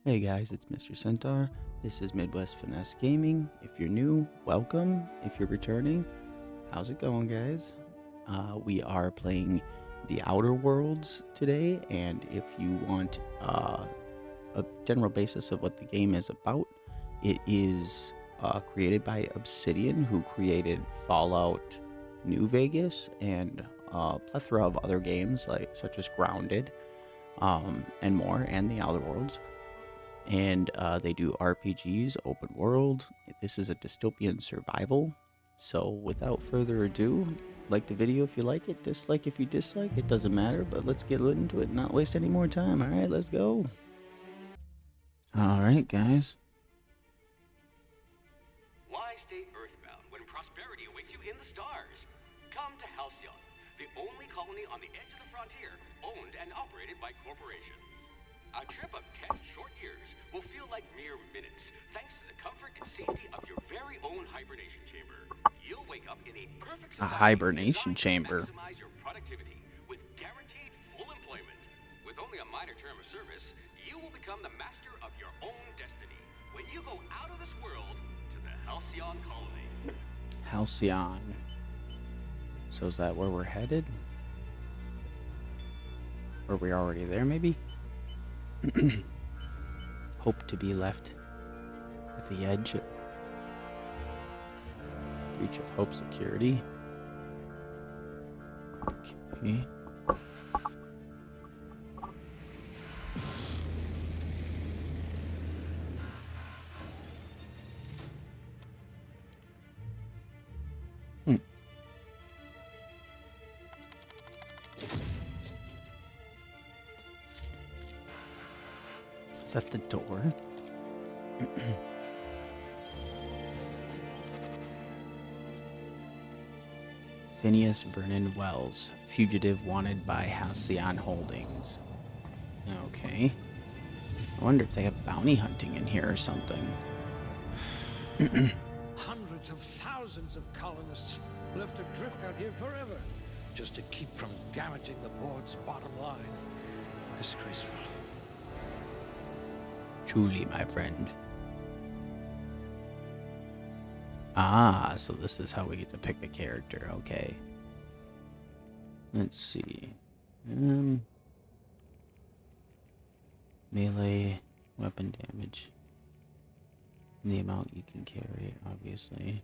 Hey guys, it's Mr. Centaur. This is Midwest Finesse Gaming. If you're new, welcome. If you're returning, how's it going, guys? We are playing The Outer Worlds today, and if you want a general basis of what the game is about, it is created by Obsidian, who created Fallout New Vegas and a plethora of other games such as Grounded and more, and The Outer Worlds. And they do RPGs, open world. This is a dystopian survival. So without further ado, like the video if you like it, dislike if you dislike it, doesn't matter, but let's get into it and not waste any more time. All right, let's go. All right, guys. Why stay earthbound when prosperity awaits you in the stars? Come to Halcyon, the only colony on the edge of the frontier, owned and operated by corporations. A trip of 10 short years will feel like mere minutes, thanks to the comfort and safety of your very own hibernation chamber. You'll wake up in a perfect A society hibernation designed chamber. to maximize your productivity with guaranteed full employment. With only a minor term of service, you will become the master of your own destiny when you go out of this world to the Halcyon colony. Halcyon. So is that where we're headed? Or are we already there, maybe? Hope to be left at the edge. Breach of hope security. Okay. Is that the door? Phineas Vernon Wells, fugitive wanted by Halcyon Holdings. Okay. I wonder if they have bounty hunting in here or something. Hundreds of thousands of colonists will have to drift out here forever just to keep from damaging the board's bottom line. Disgraceful. Truly, my friend. Ah, so this is how we get to pick a character. Okay. Let's see. Melee, weapon damage. The amount you can carry, obviously.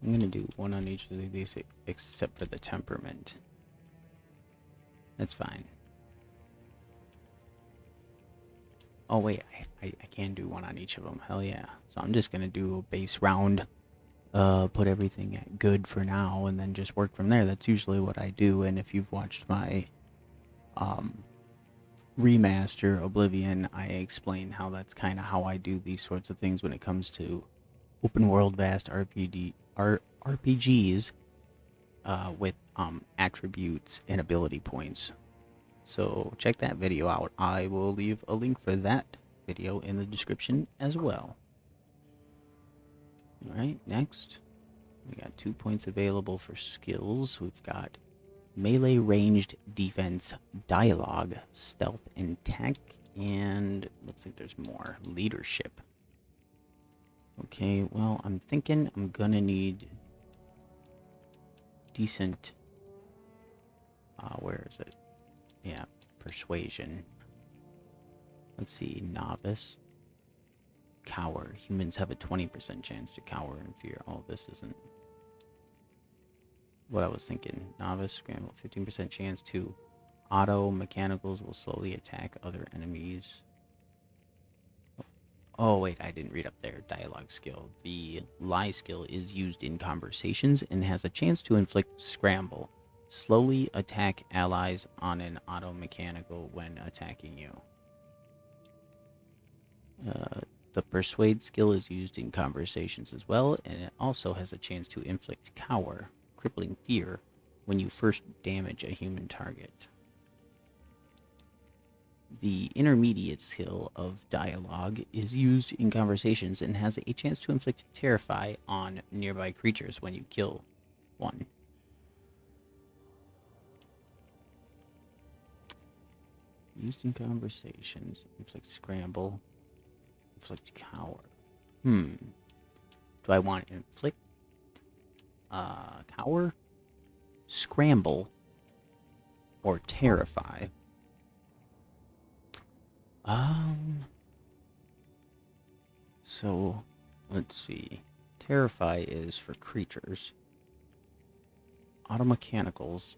I'm gonna do one on each of these except for the temperament. That's fine. Oh wait, I can do one on each of them. Hell yeah. So I'm just gonna do a base round. Put everything at good for now and then just work from there. That's usually what I do. And if you've watched my remaster Oblivion, I explain how that's kind of how I do these sorts of things when it comes to open world vast RPGs with attributes and ability points. So check that video out. I will leave a link for that video in the description as well. Alright, next. We got 2 points available for skills. We've got melee ranged defense, dialogue, stealth and tech, and looks like there's more. Leadership. Okay, well, I'm thinking I'm gonna need decent where is it? Yeah, persuasion. Let's see, novice. Cower. Humans have a 20% chance to cower in fear. Oh, this isn't what I was thinking. Novice, scramble, 15% chance to auto. Mechanicals will slowly attack other enemies. Oh, wait, I didn't read up there. Dialogue skill. The lie skill is used in conversations and has a chance to inflict scramble. Slowly attack allies on an auto mechanical when attacking you. The persuade skill is used in conversations as well, and it also has a chance to inflict cower, crippling fear, when you first damage a human target. The intermediate skill of dialogue is used in conversations and has a chance to inflict terrify on nearby creatures when you kill 1. Used in conversations. Inflict scramble. Inflict cower. Do I want inflict cower, scramble, or terrify? So let's see. Terrify is for creatures. Automechanicals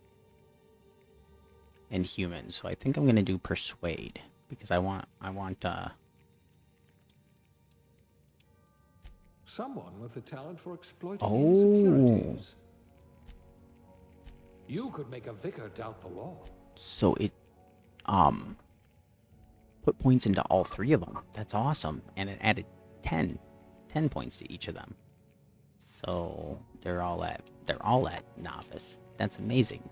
and humans. So I think I'm gonna do persuade because I want Someone with a talent for exploiting Oh. insecurities. You could make a vicar doubt the law. So it put points into all 3 of them. That's awesome. And it added 10 points to each of them. So they're all at novice. That's amazing.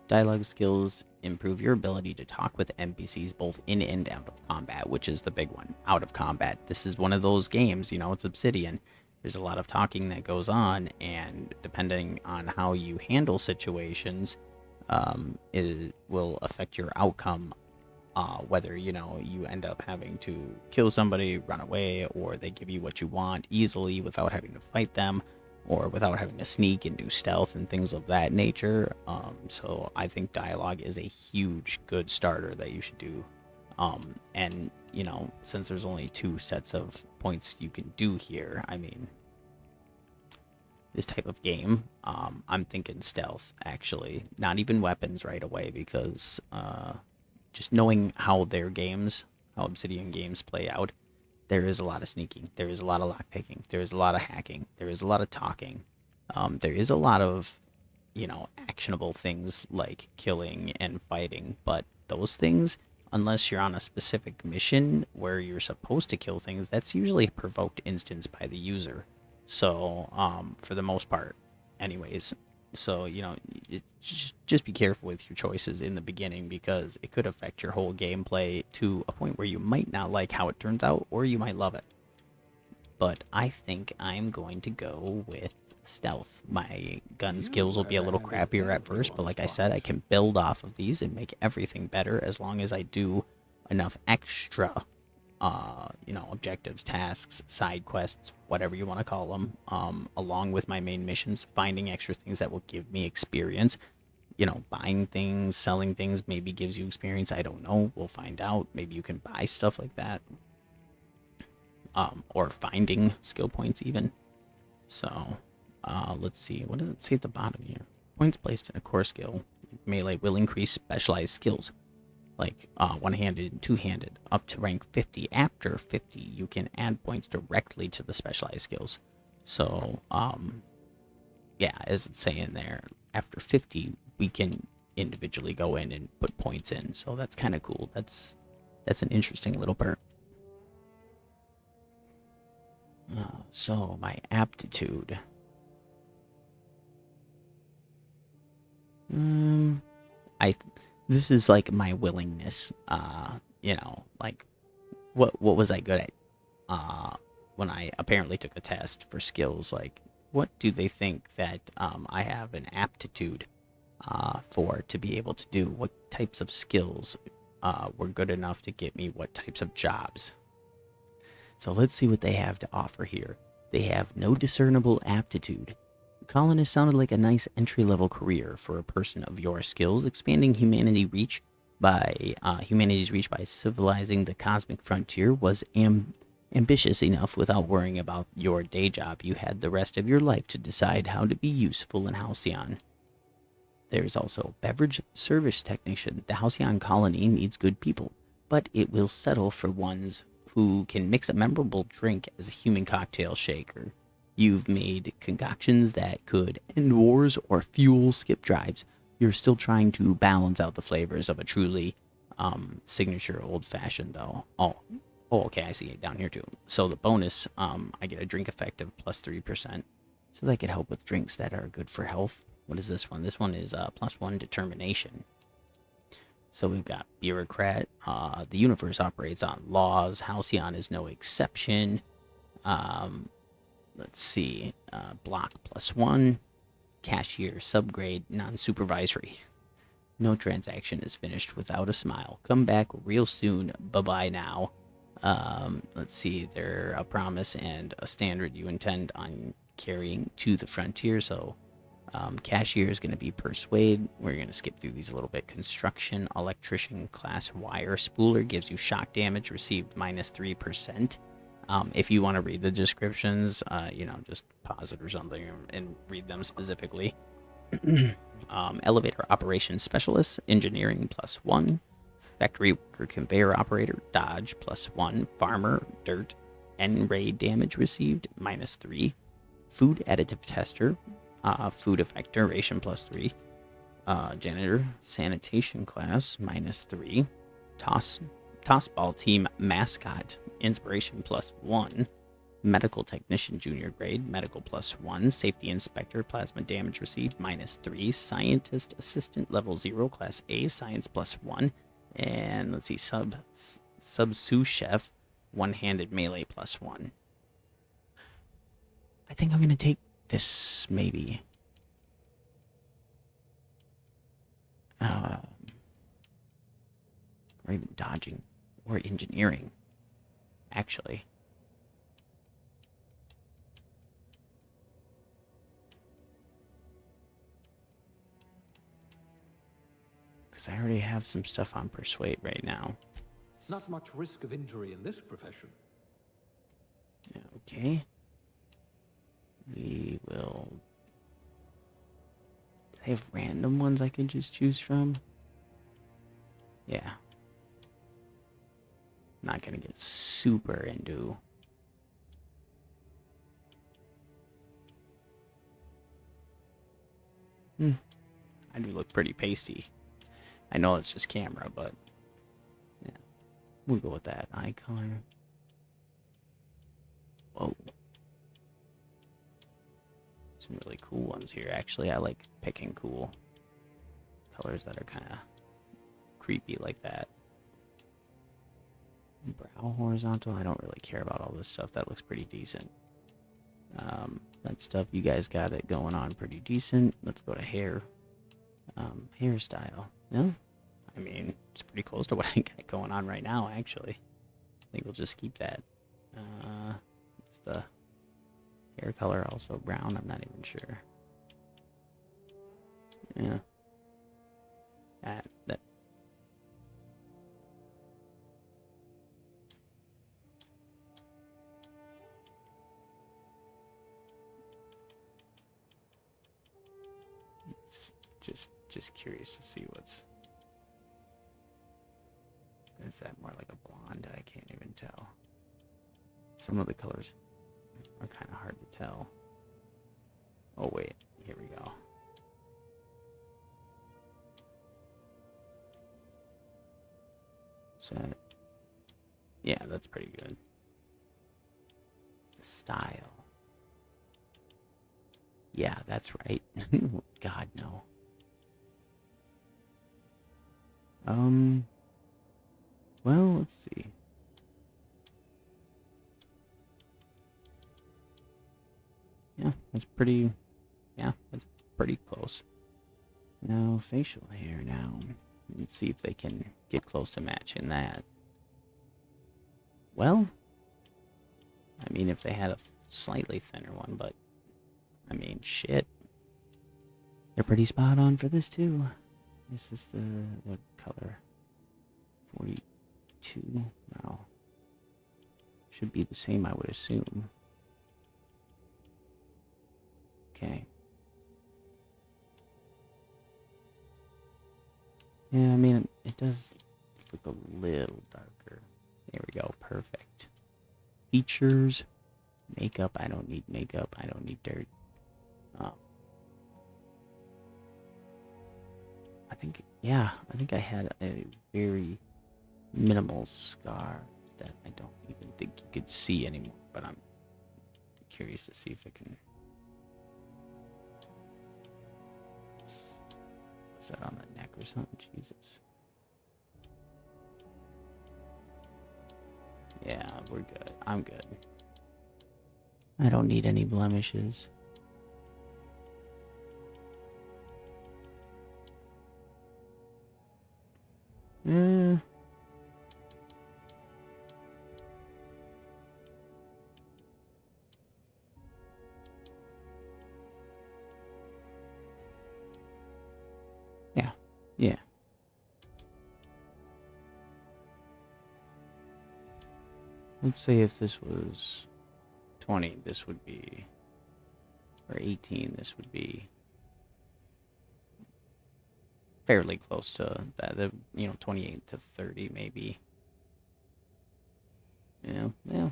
Dialogue skills improve your ability to talk with NPCs both in and out of combat, which is the big one. Out of combat. This is one of those games, it's Obsidian. There's a lot of talking that goes on, and depending on how you handle situations, it will affect your outcome. Whether, you end up having to kill somebody, run away, or they give you what you want easily without having to fight them, or without having to sneak and do stealth and things of that nature. So I think dialogue is a huge, good starter that you should do. And, since there's only 2 sets of points you can do here, I mean, this type of game, I'm thinking stealth, actually. Not even weapons right away, because just knowing how Obsidian games play out, there is a lot of sneaking, there is a lot of lockpicking, there is a lot of hacking, there is a lot of talking, there is a lot of, actionable things like killing and fighting, but those things, unless you're on a specific mission where you're supposed to kill things, that's usually a provoked instance by the user. So, for the most part, anyways. So, just be careful with your choices in the beginning, because it could affect your whole gameplay to a point where you might not like how it turns out, or you might love it. But I think I'm going to go with stealth. My gun skills will be a little crappier at first, but like I said, I can build off of these and make everything better as long as I do enough extra objectives, tasks, side quests, whatever you want to call them, along with my main missions, finding extra things that will give me experience. Buying things, selling things maybe gives you experience. I don't know. We'll find out. Maybe you can buy stuff like that. Or finding skill points even. So, let's see. What does it say at the bottom here? Points placed in a core skill, melee, will increase specialized skills. Like one-handed and two-handed, up to rank 50. After 50, you can add points directly to the specialized skills. So, yeah, as it's saying there, after 50, we can individually go in and put points in. So that's kind of cool. That's an interesting little perk. So my aptitude. This is like my willingness. Like what was I good at? When I apparently took a test for skills, like what do they think that I have an aptitude for to be able to do? What types of skills were good enough to get me what types of jobs? So let's see what they have to offer here. They have no discernible aptitude. Colonist sounded like a nice entry-level career for a person of your skills. Expanding humanity's reach by civilizing the cosmic frontier was ambitious enough without worrying about your day job. You had the rest of your life to decide how to be useful in Halcyon. There's also beverage service technician. The Halcyon colony needs good people, but it will settle for ones who can mix a memorable drink as a human cocktail shaker. You've made concoctions that could end wars or fuel skip drives. You're still trying to balance out the flavors of a truly signature old-fashioned, though. Oh, okay, I see it down here, too. So the bonus, I get a drink effective plus 3%. So that could help with drinks that are good for health. What is this one? This one is +1 determination. So we've got bureaucrat. The universe operates on laws. Halcyon is no exception. Let's see. Block +1. cashier, subgrade, non-supervisory. No transaction is finished without a smile. Come back real soon. Bye-bye now. Let's see. They're a promise and a standard you intend on carrying to the frontier. So cashier is going to be persuade. We're going to skip through these a little bit. Construction, electrician, class wire. Spooler gives you shock damage received -3%. If you want to read the descriptions, just pause it or something and read them specifically. Elevator operations specialist, engineering +1. Factory worker, conveyor operator, dodge +1. Farmer, dirt, and raid damage received -3. Food additive tester, food effect duration +3. Janitor, sanitation class -3. Tossball team mascot, inspiration +1. Medical technician junior grade, medical +1. Safety inspector, plasma damage received -3. Scientist assistant level 0, class A, science +1. And let's see, sub sous chef, one-handed melee +1. I think I'm gonna take this maybe. Or even dodging or engineering, actually. Because I already have some stuff on persuade right now. Not much risk of injury in this profession. Okay. We will. Do they have random ones I can just choose from? Yeah. Not gonna get super into. I do look pretty pasty. I know it's just camera, but yeah, we'll go with that. Eye color. Whoa. Some really cool ones here. Actually, I like picking cool colors that are kind of creepy like that. Brow horizontal. I don't really care about all this stuff. That looks pretty decent. That stuff, you guys got it going on pretty decent. Let's go to hair. Hairstyle. Yeah, I mean, it's pretty close to what I got going on right now, actually. I think we'll just keep that. It's the hair color also brown. I'm not even sure. Yeah. That. It's just curious to see what's. Is that more like a blonde? I can't even tell. Some of the colors are kind of hard to tell. Oh wait, here we go. Is that? Yeah, that's pretty good. The style. Yeah, that's right. God, no. Well, let's see. Yeah, that's pretty close. Now, facial hair now. Let's see if they can get close to matching that. Well, I mean, if they had a slightly thinner one, but, I mean, shit. They're pretty spot on for this, too. Is this the, what color? 42? No. Should be the same, I would assume. Okay. Yeah, I mean, it does look a little darker. There we go, perfect. Features. Makeup, I don't need makeup. I don't need dirt. I think I had a very minimal scar that I don't even think you could see anymore, but I'm curious to see if I can. Is that on the neck or something? Jesus. Yeah, we're good. I'm good. I don't need any blemishes. Eh. Yeah. Yeah. Let's say if this was 20, this would be, or 18, this would be fairly close to that, 28 to 30 maybe. Yeah, yeah.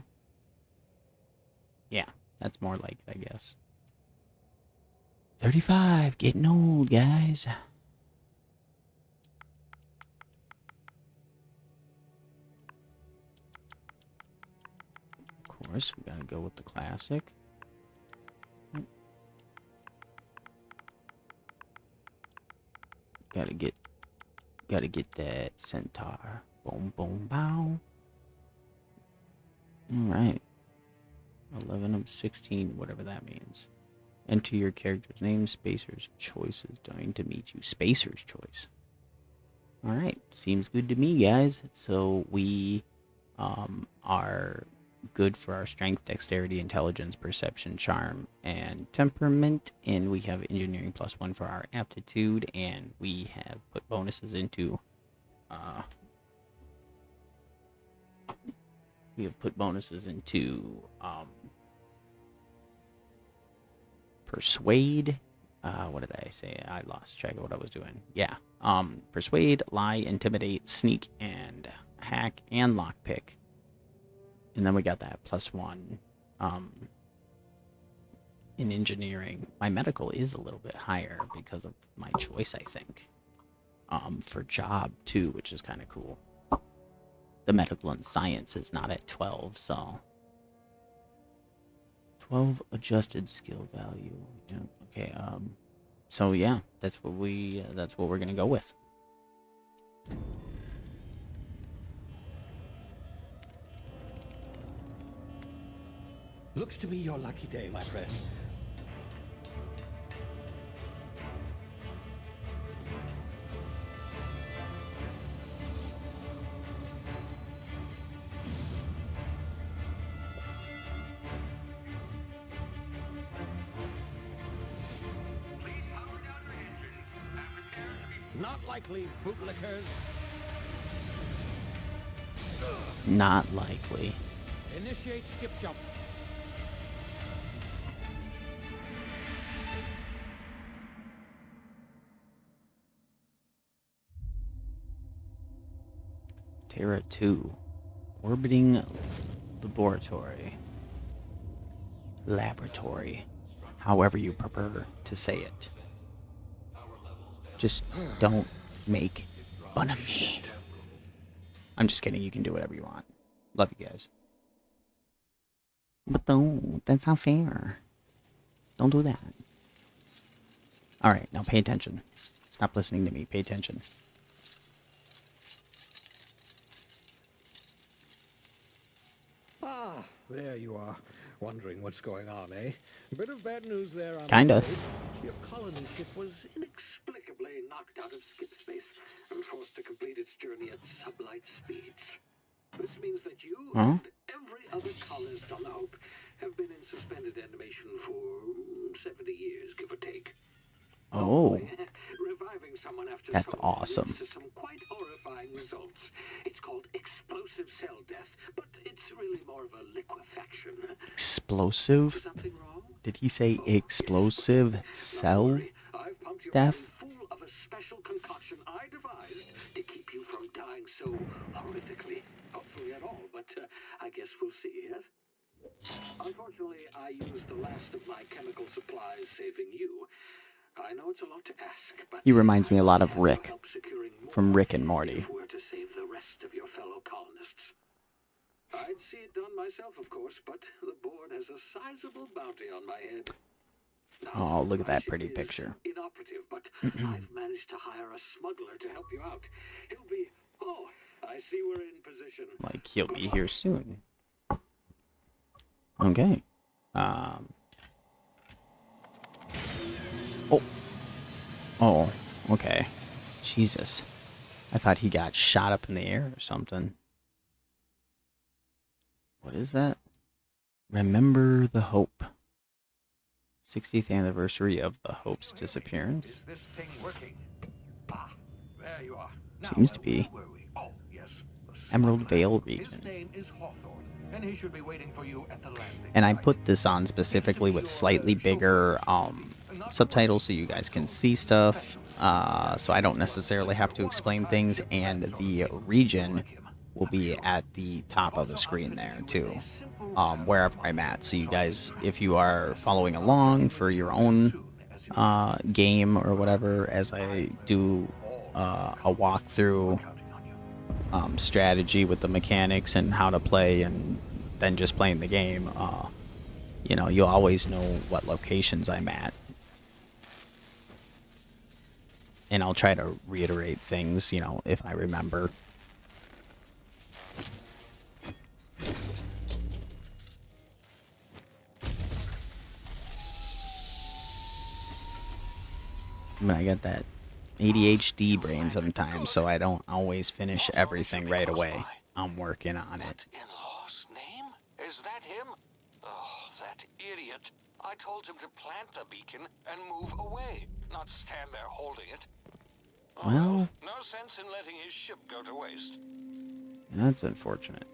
Yeah, that's more like it, I guess. 35, getting old, guys. Of course, we gotta go with the classic. Gotta get that Centaur. Boom, boom, bow. Alright. 11 of 16, whatever that means. Enter your character's name, Spacer's choice is dying to meet you. Spacer's choice. Alright, seems good to me, guys. So we are good for our strength, dexterity, intelligence, perception, charm, and temperament. And we have engineering +1 for our aptitude. And we have put bonuses into persuade. What did I say? I lost track of what I was doing. Yeah. Persuade, lie, intimidate, sneak, and hack, and lockpick. And then we got that +1 in engineering. My medical is a little bit higher because of my choice, I think. For job, too, which is kind of cool. The medical and science is not at 12, so... 12 adjusted skill value. Yeah, okay, so yeah, that's what we're gonna go with. Looks to be your lucky day, my friend. Not likely, bootlickers. Not likely. Initiate skip jump. Terra 2. Orbiting laboratory. Laboratory. However you prefer to say it. Just don't make fun of me. I'm just kidding. You can do whatever you want. Love you guys. But don't. That's not fair. Don't do that. Alright, now pay attention. Stop listening to me. Pay attention. Ah, there you are. Wondering what's going on, eh? Bit of bad news there, I'm Kinda. afraid. Your colony ship was inexplicably knocked out of skip space and forced to complete its journey at sublight speeds. This means that you and every other colonist on the Hope have been in suspended animation for 70 years, give or take. Oh. Reviving someone after That's so awesome. leads to some quite horrifying results. It's called explosive cell death, but it's really more of a liquefaction. Explosive? Something wrong? Did he say explosive cell I've pumped your death? body full of a special concoction I devised to keep you from dying so horrifically. Hopefully at all, but I guess we'll see, yes? Unfortunately, I used the last of my chemical supplies saving you. I know it's a lot to ask, but He reminds me a lot of I will Rick help securing more from Rick and Morty. if we're to save the rest of your fellow colonists. I'd see it done myself, of course, but the board has a sizable bounty on my head. Oh, look at My that ship pretty is picture. Inoperative, but I've managed to hire a smuggler to help you out. He'll be... Oh, I see we're in position. Like, he'll be here soon. Okay. Oh. Oh, okay. Jesus. I thought he got shot up in the air or something. What is that? Remember the Hope. 60th anniversary of the Hope's disappearance. Is this thing working? Ah, there you are. Now, Seems to be. where were we? Oh, yes. the Emerald smuggler. Vale His region. name is Hawthorne, and he should be waiting for you at the landing. And I site. put this on specifically with slightly bigger subtitles so you guys can see stuff. So I don't necessarily have to explain things, and the region will be at the top of the screen there too, wherever I'm at. So you guys, if you are following along for your own game or whatever, as I do a walkthrough strategy with the mechanics and how to play, and then just playing the game, you know, you'll always know what locations I'm at. And I'll try to reiterate things, you know, if I remember. I mean, I got that ADHD brain sometimes, so I don't always finish everything right away. I'm working on it. In-law's name? Is that him? Oh, that idiot. I told him to plant the beacon and move away, not stand there holding it. Oh, Well, no sense in letting his ship go to waste. that's unfortunate.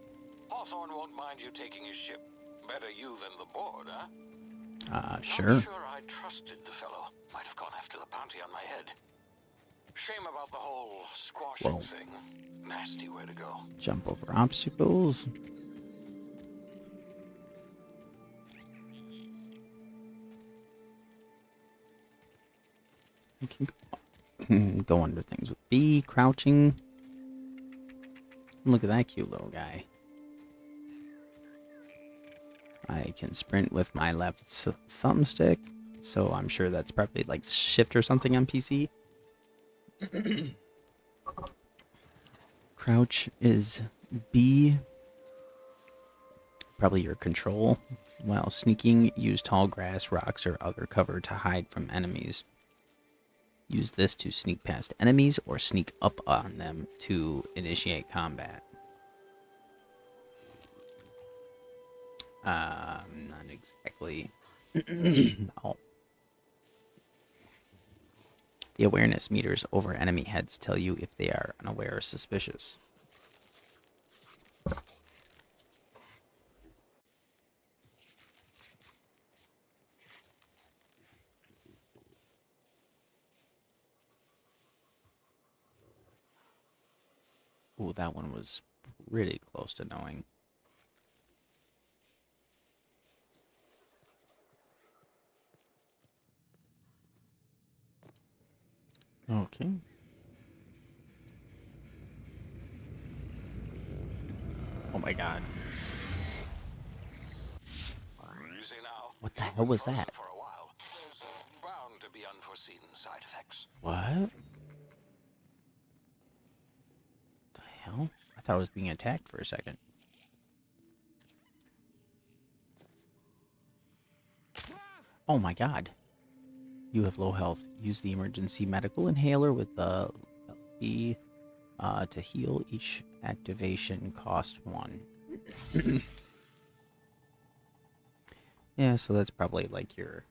Hawthorne won't mind you taking his ship. Better you than the board, huh? Sure. Not sure I trusted the fellow. Might have gone after the bounty on my head. Shame about the whole squashing Whoa. thing. Nasty way to go. Jump over obstacles. I can go under things with B, crouching. Look at that cute little guy. I can sprint with my left thumbstick, so I'm sure that's probably like shift or something on PC. Crouch is B, probably your control. While sneaking, use tall grass, rocks, or other cover to hide from enemies. Use this to sneak past enemies or sneak up on them to initiate combat. Not exactly. No. The awareness meters over enemy heads tell you if they are unaware or suspicious. Ooh, that one was really close to knowing. Okay. Oh my god. Easy now. What the hell was that? For a while. There's bound to be unforeseen side effects. What? The hell? I thought I was being attacked for a second. Oh my god. You have low health. Use the emergency medical inhaler with the B to heal. Each activation costs 1. Yeah, so that's probably like your,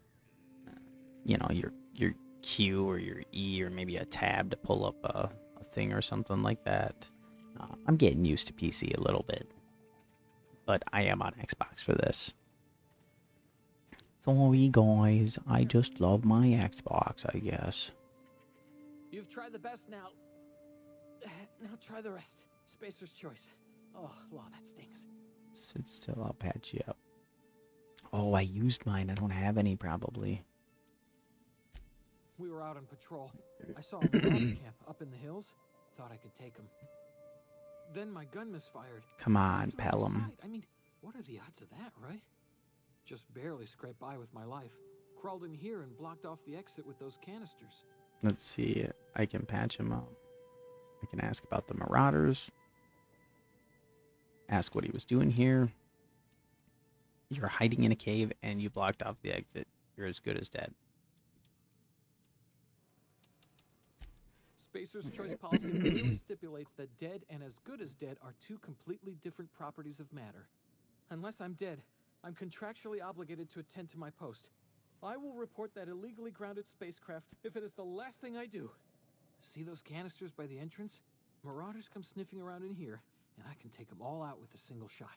you know, your Q or your E or maybe a tab to pull up a thing or something like that. I'm getting used to PC a little bit, but I am on Xbox for this. Sorry, guys. I just love my Xbox, I guess. You've tried the best now. Now try the rest. Spacer's choice. Oh, law, that stings. Sit still, I'll patch you up. Oh, I used mine. I don't have any, probably. We were out on patrol. I saw a marauder camp up in the hills. Thought I could take him. Then my gun misfired. Come on, Right from the Pelham. side. I mean, what are the odds of that, right? Just barely scraped by with my life. Crawled in here and blocked off the exit with those canisters. Let's see. I can patch him up. I can ask about the marauders. Ask what he was doing here. You're hiding in a cave and you blocked off the exit. You're as good as dead. Spacer's choice policy clearly stipulates that dead and as good as dead are two completely different properties of matter. Unless I'm dead, I'm contractually obligated to attend to my post. I will report that illegally grounded spacecraft if it is the last thing I do. See those canisters by the entrance? Marauders come sniffing around in here, and I can take them all out with a single shot.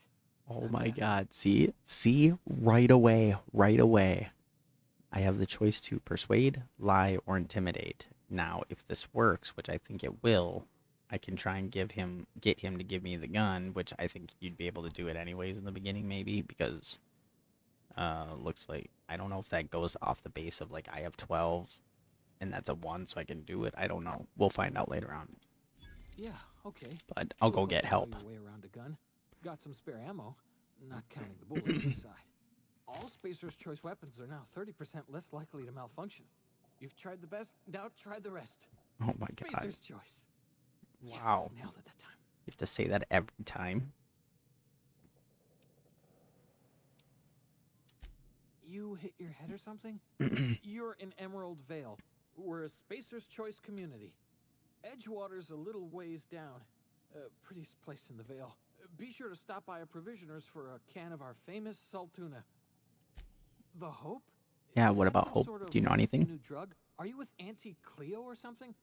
Oh my god, see? See? Right away, right away. I have the choice to persuade, lie, or intimidate. Now, if this works, which I think it will, I can try and get him to give me the gun, which I think you'd be able to do it anyways in the beginning, maybe, because looks like, I don't know if that goes off the base of, like, I have 12, and that's a 1, so I can do it. I don't know. We'll find out later on. Yeah, okay. But I'll go get help. Your way around a gun. Got some spare ammo, not counting the bullets inside. All Spacer's choice weapons are now 30% less likely to malfunction. You've tried the best, now try the rest. Oh my god. Spacer's choice. Wow. Yes, nailed it that time. You have to say that every time. You hit your head or something? You're in Emerald Vale. We're a Spacer's choice community. Edgewater's a little ways down. Prettiest place in the Vale. Be sure to stop by a provisioner's for a can of our famous salt tuna. The Hope? Yeah, Is what that about some Hope? sort of Do you know fancy anything? New drug? Are you with Auntie Cleo or something?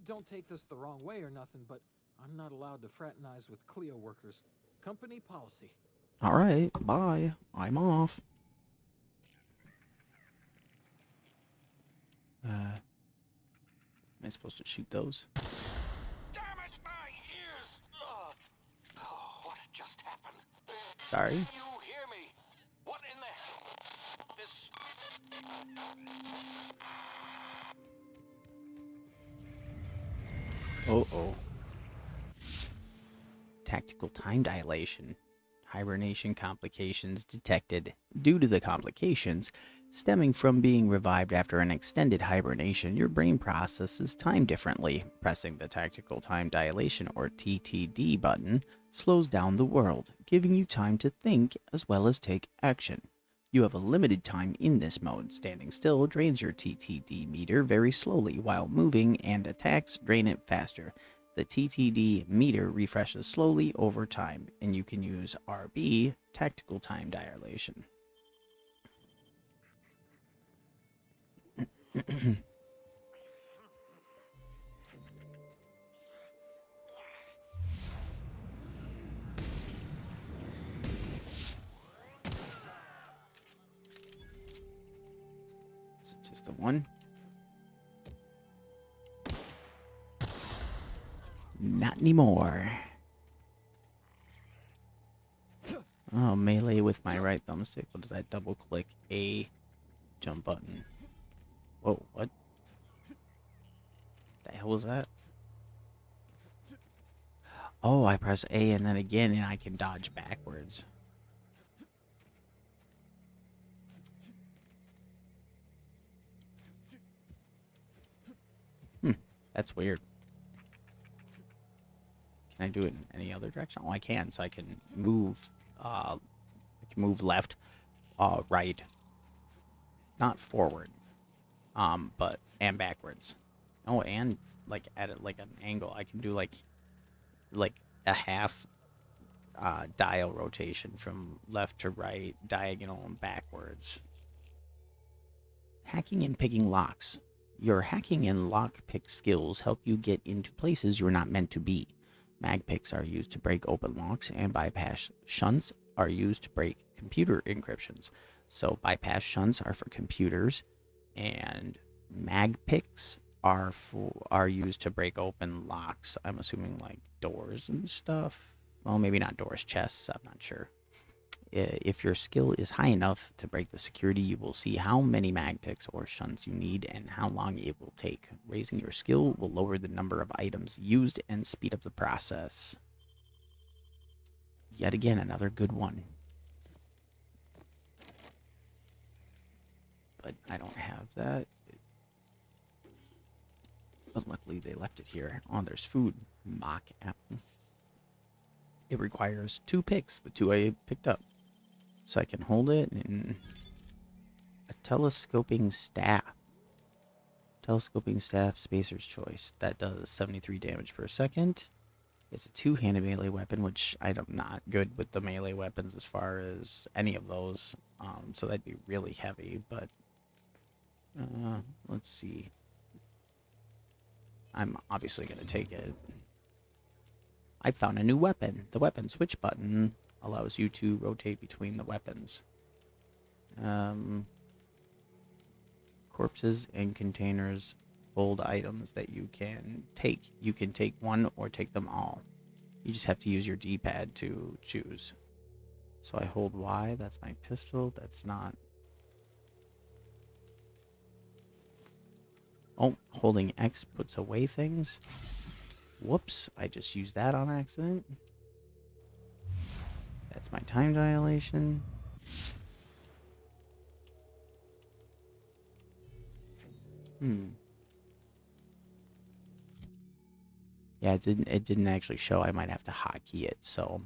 Don't take this the wrong way or nothing, but I'm not allowed to fraternize with Cleo workers. Company policy. Alright, bye. I'm off. Am I supposed to shoot those? Damn it, my ears! Oh, what just happened? Sorry. Can you hear me? What in the... Uh-oh. Tactical time dilation. Hibernation complications detected. Due to the complications stemming from being revived after an extended hibernation, your brain processes time differently. Pressing the tactical time dilation or TTD button slows down the world, giving you time to think as well as take action. You have a limited time in this mode. Standing still drains your TTD meter very slowly, while moving and attacks drain it faster. The TTD meter refreshes slowly over time, and you can use RB, Tactical Time Dilation. Is it just the one? Not anymore. Oh, melee with my right thumbstick. What does that? Double click A, jump button. Whoa, what? The hell was that? Oh, I press A and then again and I can dodge backwards. That's weird. Can I do it in any other direction? Oh, I can. So I can move. I can move left, right, not forward, but and backwards. Oh, and like at it like an angle. I can do like a half dial rotation from left to right, diagonal and backwards. Hacking and picking locks. Your hacking and lockpick skills help you get into places you're not meant to be. Mag picks are used to break open locks, and bypass shunts are used to break computer encryptions. So bypass shunts are for computers, and mag picks are used to break open locks. I'm assuming like doors and stuff. Well, maybe not doors, chests. I'm not sure. If your skill is high enough to break the security, you will see how many mag picks or shunts you need and how long it will take. Raising your skill will lower the number of items used and speed up the process. Yet again, another good one. But I don't have that. But luckily they left it here. Oh, there's food. Mock apple. It requires 2 picks, the 2 I picked up. So I can hold it in a telescoping staff. Telescoping staff, Spacer's Choice. That does 73 damage per second. It's a two-handed melee weapon, which I'm not good with the melee weapons as far as any of those. So that'd be really heavy, but let's see. I'm obviously going to take it. I found a new weapon. The weapon switch button allows you to rotate between the weapons. Corpses and containers hold items that you can take. You can take one or take them all. You just have to use your D-pad to choose. So I hold Y, that's my pistol, that's not... Oh, holding X puts away things. Whoops, I just used that on accident. That's my time dilation. Yeah, it didn't actually show. I might have to hotkey it. So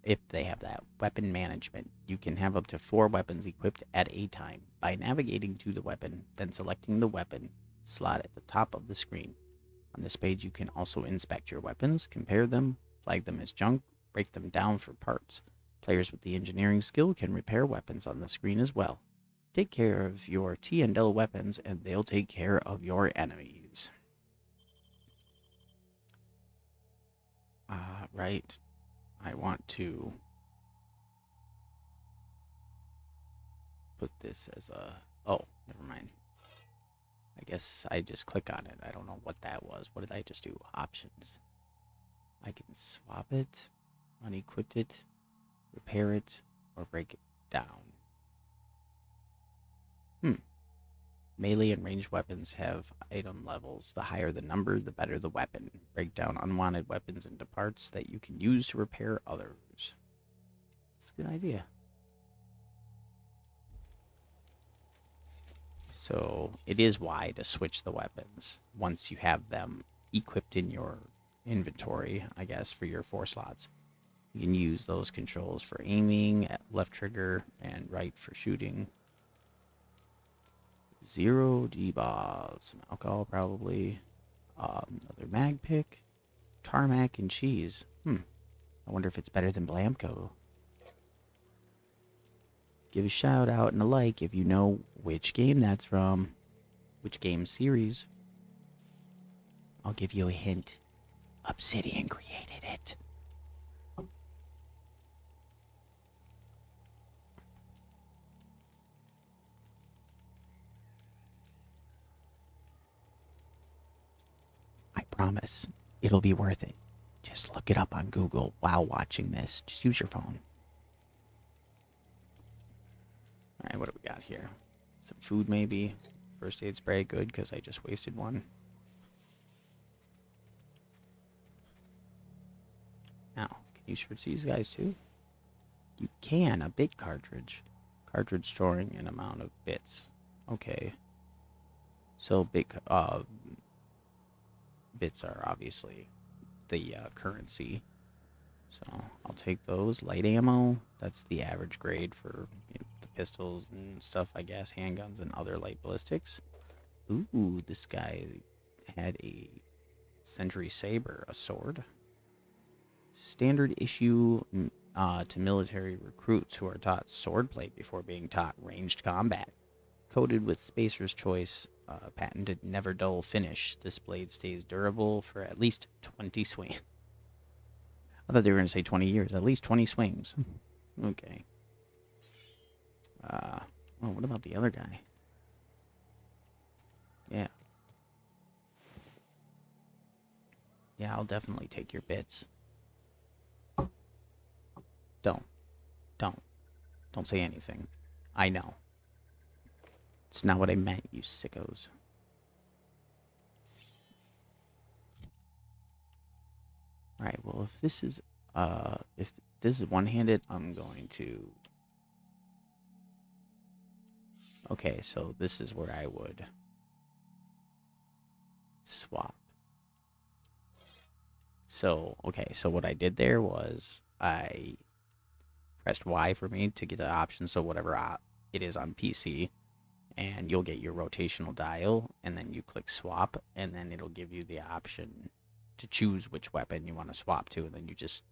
if they have that weapon management, you can have up to 4 weapons equipped at a time by navigating to the weapon, then selecting the weapon slot at the top of the screen. On this page, you can also inspect your weapons, compare them, flag them as junk, break them down for parts. Players with the engineering skill can repair weapons on the screen as well. Take care of your T and L weapons, and they'll take care of your enemies. Right. I want to put this as a... Oh, never mind. I guess I just click on it. I don't know what that was. What did I just do? Options. I can swap it, unequip it, repair it, or break it down. Melee and ranged weapons have item levels. The higher the number, the better the weapon. Break down unwanted weapons into parts that you can use to repair others. It's a good idea. So it is Y to switch the weapons once you have them equipped in your inventory, I guess, for your 4 slots. You can use those controls for aiming, left trigger, and right for shooting. 0 D-ball, some alcohol probably, another mag pick, tarmac and cheese. I wonder if it's better than Blamco. Give a shout out and a like if you know which game that's from, which game series. I'll give you a hint. Obsidian created it. I promise, it'll be worth it. Just look it up on Google while watching this. Just use your phone. Alright, what do we got here? Some food maybe. First aid spray, good, because I just wasted one. Now, can you search these guys too? You can, a bit cartridge. Cartridge storing an amount of bits. Okay. So bits are obviously the currency. So I'll take those. Light ammo, that's the average grade for the pistols and stuff, I guess. Handguns and other light ballistics. Ooh, this guy had a Century Saber, a sword. Standard issue to military recruits who are taught swordplay before being taught ranged combat. Coated with Spacer's Choice, patented never dull finish. This blade stays durable for at least 20 swings. I thought they were going to say 20 years. At least 20 swings. Okay. Oh, what about the other guy? Yeah. Yeah, I'll definitely take your bits. Don't say anything. I know. It's not what I meant, you sickos. Alright, well, if this is one-handed, I'm going to... Okay, so this is where I would swap. So, okay, so what I did there was I pressed Y for me to get the options, so whatever it is on PC, and you'll get your rotational dial, and then you click swap, and then it'll give you the option to choose which weapon you want to swap to, and then you just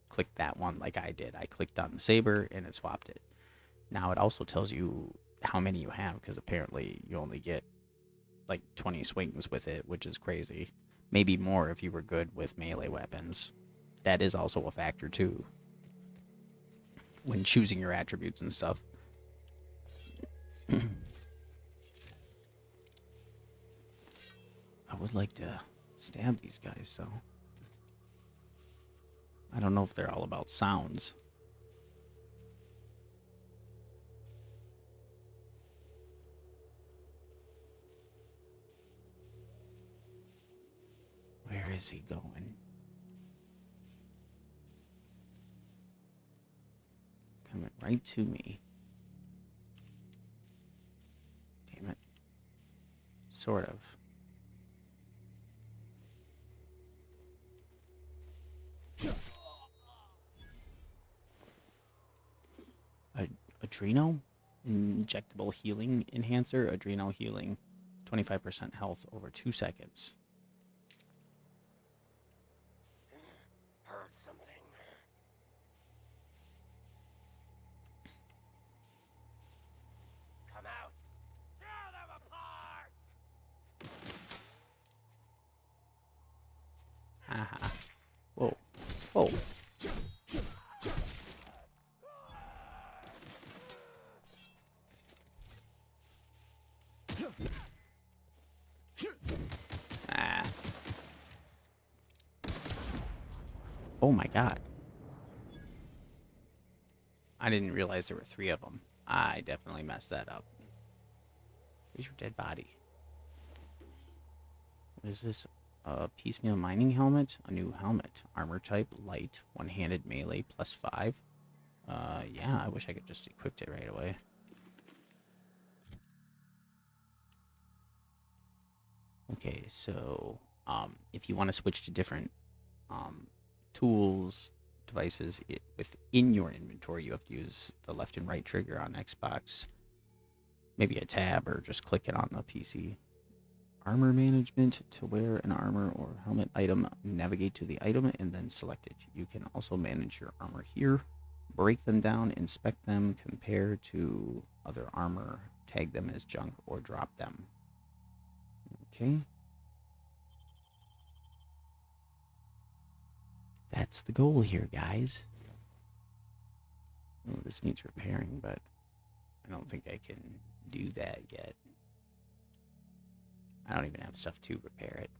click that one like I did. I clicked on the saber and it swapped it. Now it also tells you how many you have, because apparently you only get like 20 swings with it, which is crazy. Maybe more if you were good with melee weapons. That is also a factor too when choosing your attributes and stuff. I would like to stab these guys though. I don't know if they're all about sounds. Where is he going? Coming right to me. Damn it. Sort of. Adreno? Injectable healing enhancer. Adrenal healing. 25% health over 2 seconds. Heard something. Come out. Tear them apart. Haha. Whoa. Whoa. Ah. Oh my god. I didn't realize there were 3 of them. I definitely messed that up. Where's your dead body? What is this? A piecemeal mining helmet? A new helmet. Armor type, light, one-handed melee, +5. Yeah, I wish I could just equip it right away. Okay, so, if you want to switch to different, tools, devices within your inventory, you have to use the left and right trigger on Xbox. Maybe a tab, or just click it on the PC. Armor management. To wear an armor or helmet item, navigate to the item and then select it. You can also manage your armor here. Break them down, inspect them, compare to other armor, tag them as junk, or drop them. Okay. That's the goal here, guys. Oh, this needs repairing, but I don't think I can do that yet. I don't even have stuff to repair it.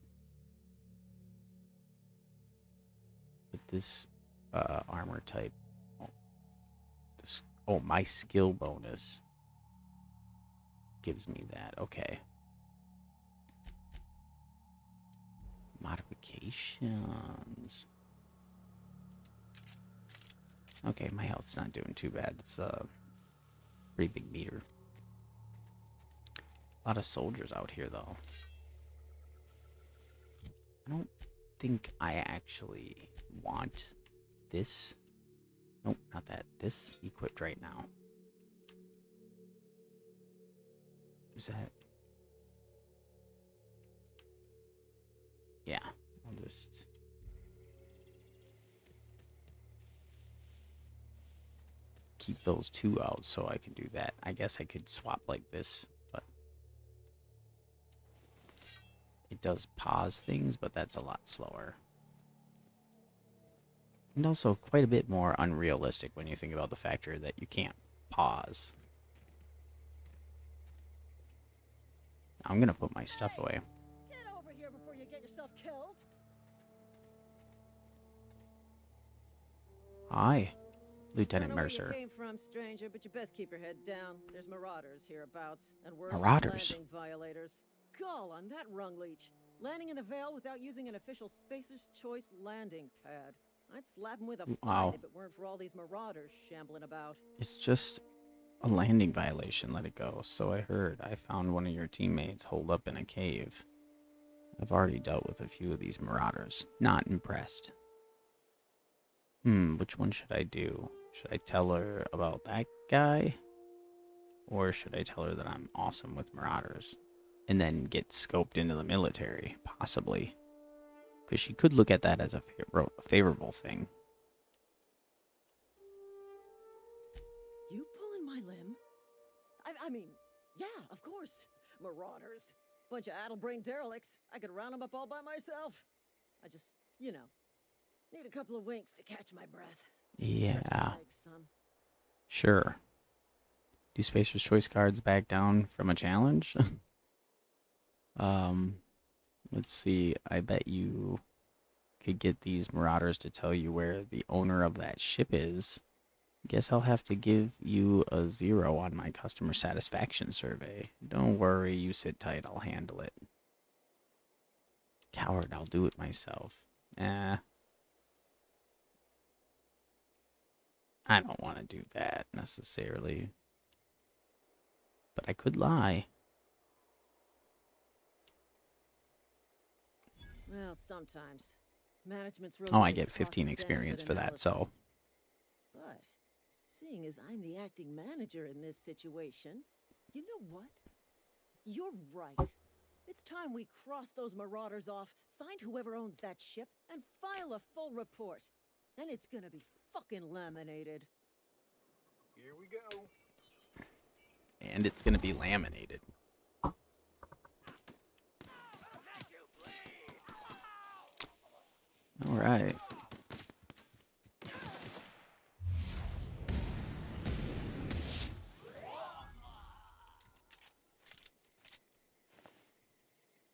But this armor type, my skill bonus gives me that. Okay. Modifications. Okay, my health's not doing too bad. It's a pretty big meter. A lot of soldiers out here, though. I don't think I actually want this. Nope, not that. This equipped right now. Is that? Yeah, I'll just... keep those 2 out so I can do that. I guess I could swap like this, but it does pause things, but that's a lot slower. And also quite a bit more unrealistic when you think about the factor that you can't pause. I'm gonna put my stuff away. Get over here before you get yourself killed. Hi, Lieutenant I don't know Mercer. where you came from, stranger, but you best keep your head down. There's marauders hereabouts, and worse, Marauders? landing violators. Call on that rung leech. Landing in the Vale without using an official Spacer's Choice landing pad. I'd slap him with a Wow. fine if it weren't for all these marauders shambling about. It's just a landing violation. Let it go. So I heard. I found one of your teammates holed up in a cave. I've already dealt with a few of these marauders. Not impressed. Which one should I do? Should I tell her about that guy? Or should I tell her that I'm awesome with marauders and then get scoped into the military, possibly? Because she could look at that as a favorable thing. You pulling my limb? I mean, yeah, of course. Marauders. Bunch of addle-brained derelicts. I could round them up all by myself. I just, you know, need a couple of winks to catch my breath. Yeah. Legs, son. Sure. Do Spacer's Choice cards back down from a challenge? Let's see. I bet you could get these marauders to tell you where the owner of that ship is. Guess I'll have to give you a 0 on my customer satisfaction survey. Don't worry, you sit tight, I'll handle it. Coward, I'll do it myself. I don't want to do that necessarily. But I could lie. Well, sometimes. Management's really Oh, I big get 15 experience for that, so. But, seeing as I'm the acting manager in this situation, you know what? You're right. It's time we cross those marauders off, find whoever owns that ship, and file a full report. Then it's gonna be fucking laminated. Here we go. And it's gonna be laminated. Alright.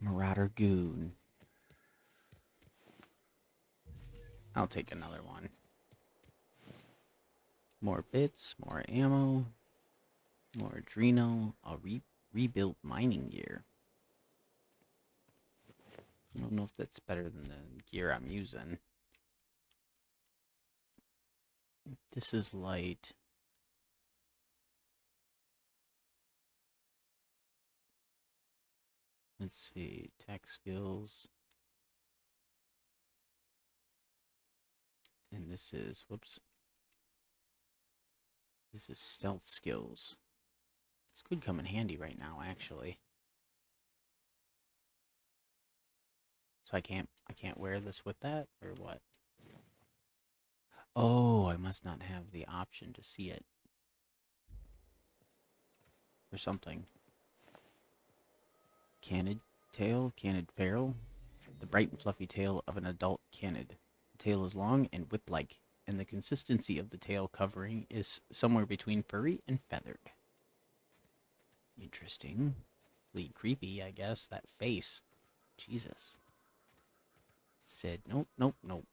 Marauder Goon. I'll take another one. More bits, more ammo, more adrenal, a rebuilt mining gear. I don't know if that's better than the gear I'm using. This is light. Let's see, tech skills. And this is, whoops. This is stealth skills. This could come in handy right now, actually. So I can't wear this with that, or what? Oh, I must not have the option to see it. Or something. Canid tail, canid feral. The bright and fluffy tail of an adult canid. The tail is long and whip-like, and the consistency of the tail covering is somewhere between furry and feathered. Interesting. Creepy, I guess, that face. Jesus. Said, nope, nope, nope.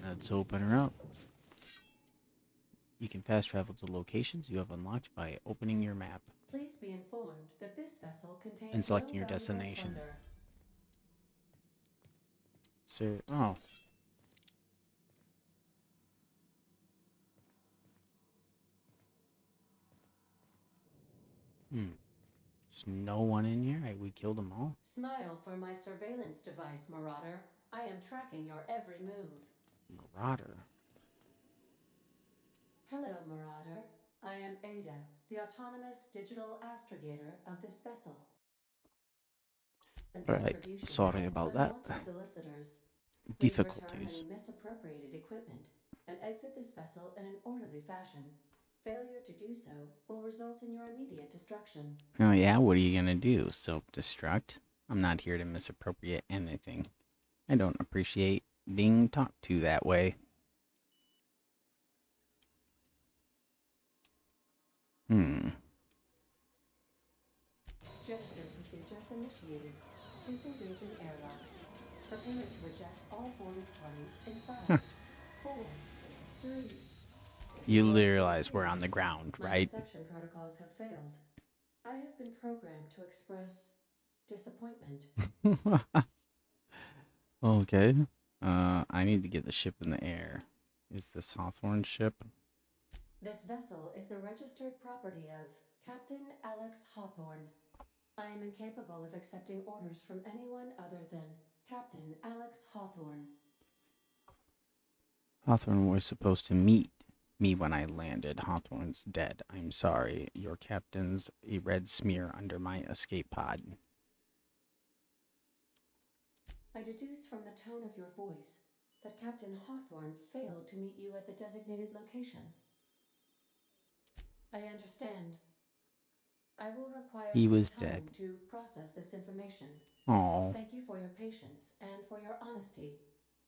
Let's open her up. You can fast travel to locations you have unlocked by opening your map. Please be informed that this vessel contains And selecting no your valuable destination. plunder. Sir, oh. There's no one in here? We killed them all? Smile for my surveillance device, Marauder. I am tracking your every move. Marauder. Hello, Marauder. I am Ada, the autonomous digital astrogator of this vessel. Alright, sorry about that. Solicitors. Please return Difficulties. any misappropriated equipment and exit this vessel in an orderly fashion. Failure to do so will result in your immediate destruction. Oh yeah, what are you gonna do? Self-destruct? I'm not here to misappropriate anything. I don't appreciate being talked to that way. Jettison procedures initiated. Disengaging airlocks. Prepare to eject all boarded parties in 5, 4, 3. You realize we're on the ground, My right? reception protocols have failed. I have been programmed to express disappointment. Okay. I need to get the ship in the air. Is this Hawthorne's ship? This vessel is the registered property of Captain Alex Hawthorne. I am incapable of accepting orders from anyone other than Captain Alex Hawthorne. Hawthorne was supposed to meet me when I landed. Hawthorne's dead. I'm sorry. Your captain's a red smear under my escape pod. I deduce from the tone of your voice that Captain Hawthorne failed to meet you at the designated location. I understand. I will require He some was time dead. to process this information. Oh, Thank you for your patience and for your honesty.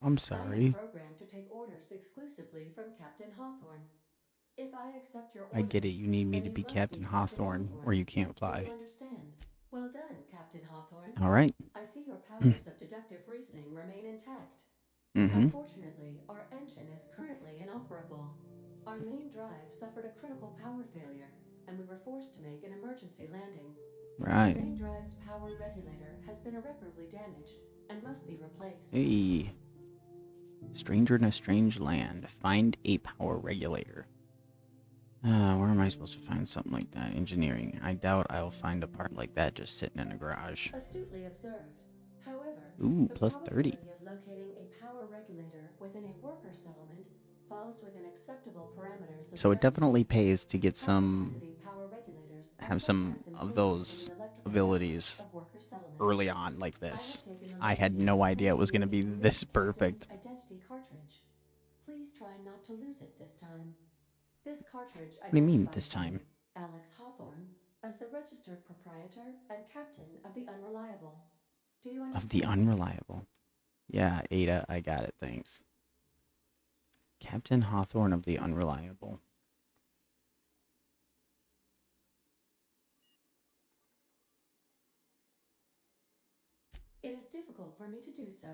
I'm I am sorry. programmed to take orders exclusively from Captain Hawthorne. If I accept your I get it. orders, You need me then to you be must Captain be Captain Hawthorne or Hawthorne. you can't Do you fly. understand? Well done, Captain Hawthorne. All right. I see your powers of deductive reasoning remain intact. Mm-hmm. Unfortunately, our engine is currently inoperable. Our main drive suffered a critical power failure, and we were forced to make an emergency landing. Right. The main drive's power regulator has been irreparably damaged and must be replaced. Hey. Stranger in a strange land. Find a power regulator. Where am I supposed to find something like that? Engineering. I doubt I'll find a part like that just sitting in a garage. Astutely observed. However, Ooh, the plus 30. probability of locating a power regulator within a worker settlement falls within acceptable parameters of So it certainty. definitely pays to get some, High-capacity power regulators are have some sometimes of employed in those the electrical networks abilities of worker settlements. early on like I have this. taken the I had liberty no of idea it was granting going to you be a unique this captain's perfect. identity cartridge. Please try not to lose it this time. This cartridge What do you mean identifies this time? you, Alex Hawthorne, as the registered proprietor and captain of the Unreliable. Do you Of the understand? unreliable. Yeah, Ada, I got it, thanks. Captain Hawthorne of the Unreliable. It is difficult for me to do so.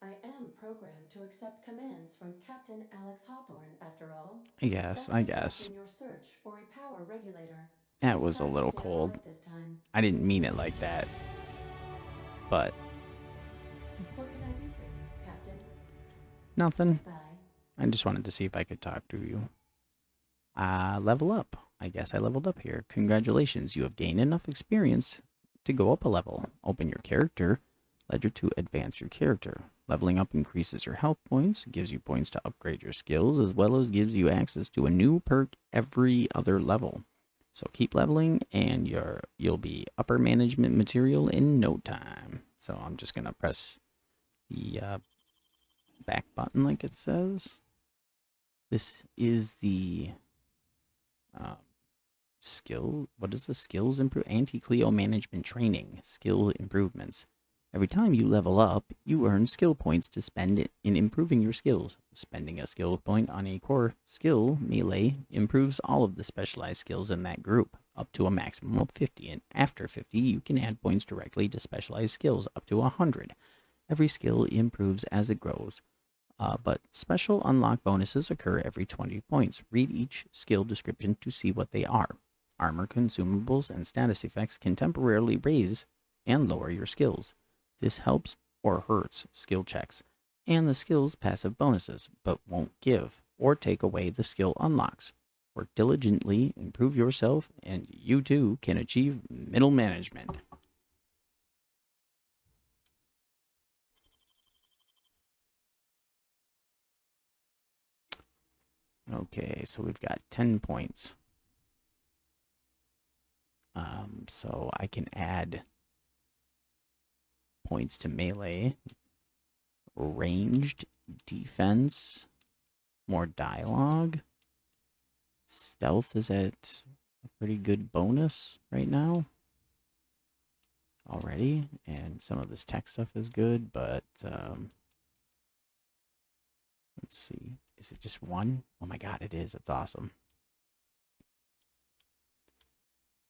I am programmed to accept commands from Captain Alex Hawthorne, after all. I guess, Best I of luck guess. in your search for a power regulator. That was a Try to little stay cold. alive this time. I didn't mean it like that. But, What can I do for you, Captain? nothing. Goodbye. I just wanted to see if I could talk to you. Level up. I guess I leveled up here. Congratulations, you have gained enough experience to go up a level. Open your character ledger to advance your character. Leveling up increases your health points, gives you points to upgrade your skills, as well as gives you access to a new perk every other level. So keep leveling, and you'll be upper management material in no time. So I'm just gonna press the back button like it says. This is the skill. What is the skills improve? Anti-Cleo management training. Skill improvements. Every time you level up, you earn skill points to spend it in improving your skills. Spending a skill point on a core skill, melee, improves all of the specialized skills in that group, up to a maximum of 50. And after 50, you can add points directly to specialized skills, up to 100. Every skill improves as it grows. But special unlock bonuses occur every 20 points. Read each skill description to see what they are. Armor, consumables, and status effects can temporarily raise and lower your skills. This helps or hurts skill checks and the skill's passive bonuses, but won't give or take away the skill unlocks. Work diligently, improve yourself, and you too can achieve middle management. Okay, so we've got 10 points. So I can add points to melee, ranged defense, more dialogue. Stealth is at a pretty good bonus right now already, and some of this tech stuff is good, but let's see. Is it just one? Oh my god, it is. It's awesome.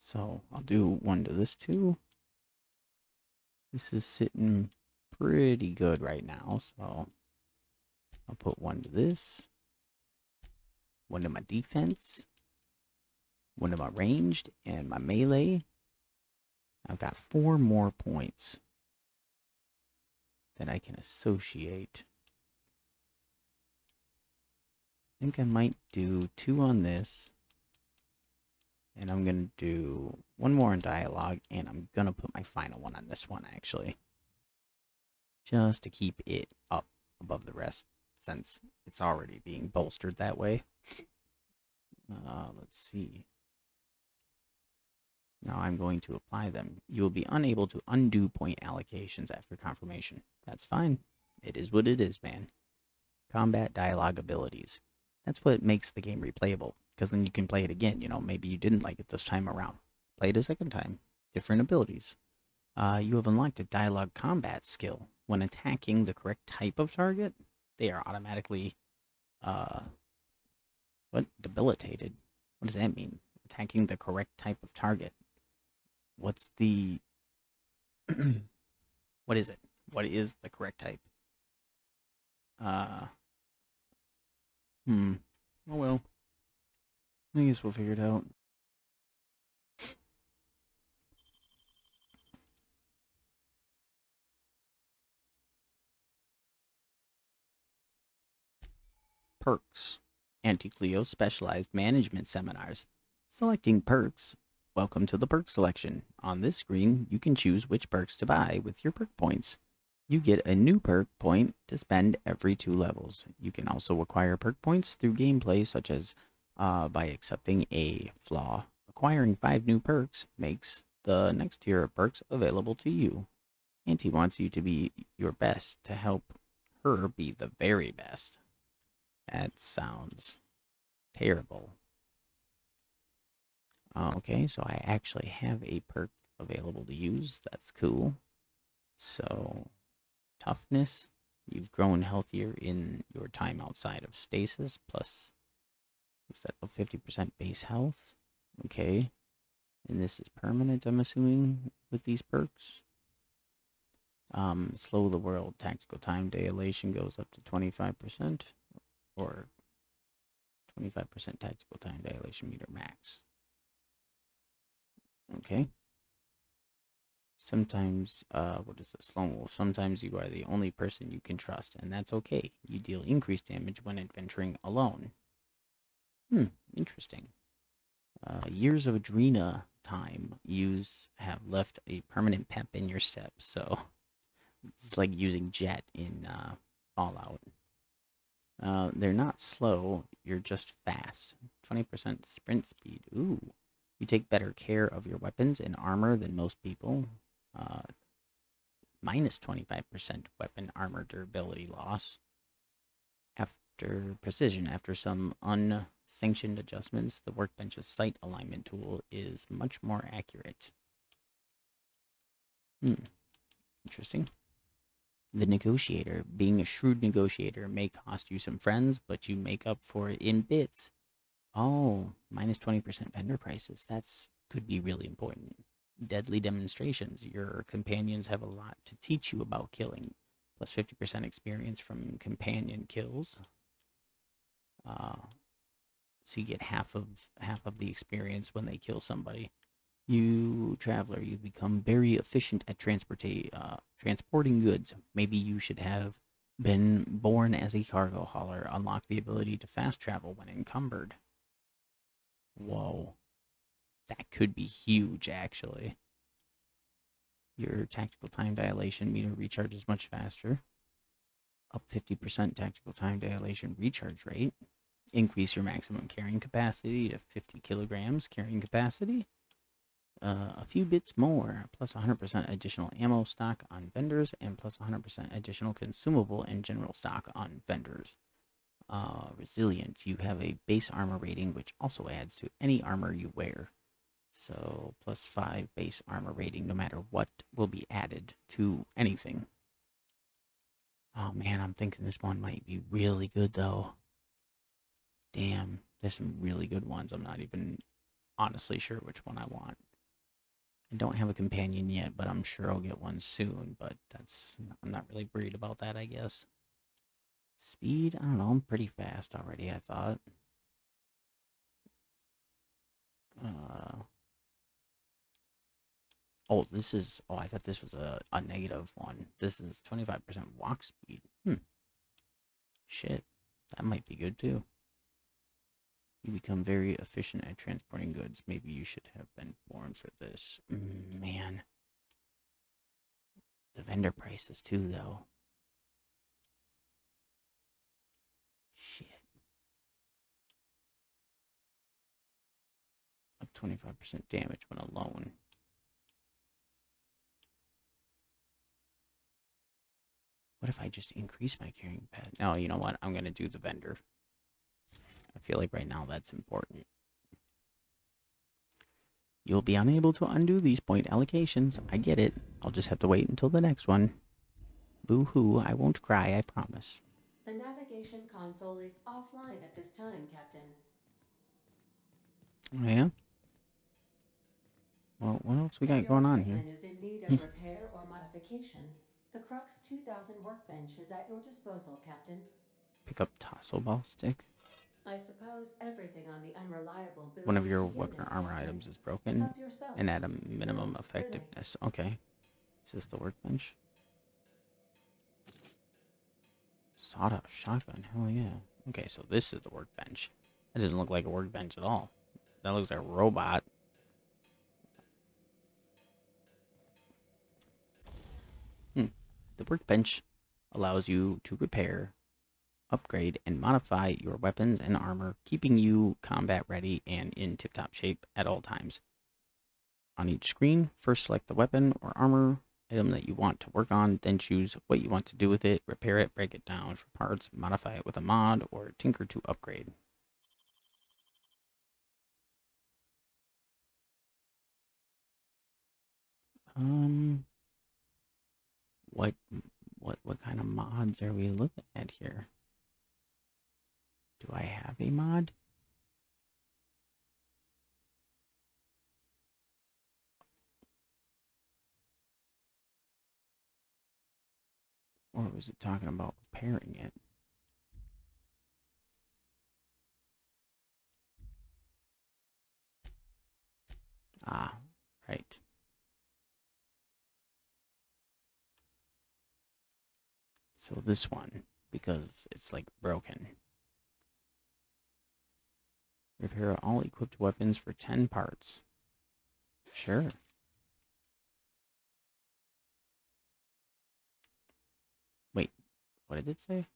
So I'll do one to this too. This is sitting pretty good right now, so I'll put one to this, one to my defense, one to my ranged, and my melee. I've got 4 more points that I can associate. I think I might do 2 on this, and I'm going to do 1 more in dialogue, and I'm going to put my final one on this one, actually. Just to keep it up above the rest. since it's already being bolstered that way. Let's see. Now I'm going to apply them. You will be unable to undo point allocations after confirmation. That's fine. It is what it is, man. Combat dialogue abilities. That's what makes the game replayable, because then you can play it again. You know, maybe you didn't like it this time around. Play it a second time. Different abilities. You have unlocked a dialogue combat skill. When attacking the correct type of target, they are automatically, debilitated? What does that mean? Attacking the correct type of target. What's the... what is it? What is the correct type? Oh well. I guess we'll figure it out. Perks. Anti-Cleo specialized management seminars. Selecting perks. Welcome to the perk selection. On this screen, you can choose which perks to buy with your perk points. You get a new perk point to spend every 2 levels. You can also acquire perk points through gameplay, such as by accepting a flaw. Acquiring 5 new perks makes the next tier of perks available to you. Auntie wants you to be your best to help her be the very best. That sounds terrible. Okay, so I actually have a perk available to use. That's cool. So, toughness. You've grown healthier in your time outside of stasis, plus what's that, 50% base health. Okay. And this is permanent, I'm assuming, with these perks. Slow the world. Tactical time dilation goes up to 25%. Or 25% tactical time dilation meter max. Okay. Sometimes, what is this? Lone Wolf. Sometimes you are the only person you can trust, and that's okay. You deal increased damage when adventuring alone. Interesting. Years of Adrena time have left a permanent pep in your step, so it's like using Jet in Fallout. They're not slow, you're just fast. 20% sprint speed. Ooh. You take better care of your weapons and armor than most people. Minus 25% weapon armor durability loss. After precision, after some unsanctioned adjustments, the workbench's sight alignment tool is much more accurate. Interesting. The negotiator. Being a shrewd negotiator may cost you some friends, but you make up for it in bits. Oh, minus 20% vendor prices. That's could be really important. Deadly demonstrations. Your companions have a lot to teach you about killing. Plus 50% experience from companion kills. So you get half of the experience when they kill somebody. You, traveler, you become very efficient at transporting goods. Maybe you should have been born as a cargo hauler. Unlock the ability to fast travel when encumbered. Whoa. That could be huge, actually. Your tactical time dilation meter recharges much faster. Up 50% tactical time dilation recharge rate. Increase your maximum carrying capacity to 50 kilograms carrying capacity. A few bits more, plus 100% additional ammo stock on vendors, and plus 100% additional consumable and general stock on vendors. Resilient, you have a base armor rating, which also adds to any armor you wear. So, plus 5 base armor rating, no matter what, will be added to anything. Oh man, I'm thinking this one might be really good, though. Damn, there's some really good ones. I'm not even honestly sure which one I want. I don't have a companion yet, but I'm sure I'll get one soon, but I'm not really worried about that, I guess. Speed? I don't know, I'm pretty fast already, I thought. Oh, I thought this was a negative one. This is 25% walk speed. Shit, that might be good too. You become very efficient at transporting goods. Maybe you should have been born for this. Man. The vendor prices too, though. 25% damage when alone. What if I just increase my carrying pad? No, you know what? I'm going to do the vendor. I feel like right now that's important. You'll be unable to undo these point allocations. I get it. I'll just have to wait until the next one. Boo-hoo, I won't cry, I promise. The navigation console is offline at this time, Captain. Oh, yeah? Well, what else we got If your going on here? equipment is in need of repair or modification, the Crux 2000 workbench is at your disposal, Captain. Pick up tassel ball stick. I suppose everything on the unreliable One of belongs your to you weapon or now, armor Captain. items is broken. Help yourself. And at a minimum No, effectiveness. Okay. Is this the workbench? Sawed-off shotgun. Hell yeah. Okay, so this is the workbench. That doesn't look like a workbench at all. That looks like a robot. The workbench allows you to repair, upgrade, and modify your weapons and armor, keeping you combat ready and in tip-top shape at all times. On each screen, first select the weapon or armor item that you want to work on, then choose what you want to do with it, repair it, break it down for parts, modify it with a mod, or tinker to upgrade. What what kind of mods are we looking at here? Do I have a mod? Or was it talking about repairing it? Ah, right. So this one, because it's like broken. Repair all equipped weapons for 10 parts. Sure. Wait, what did it say?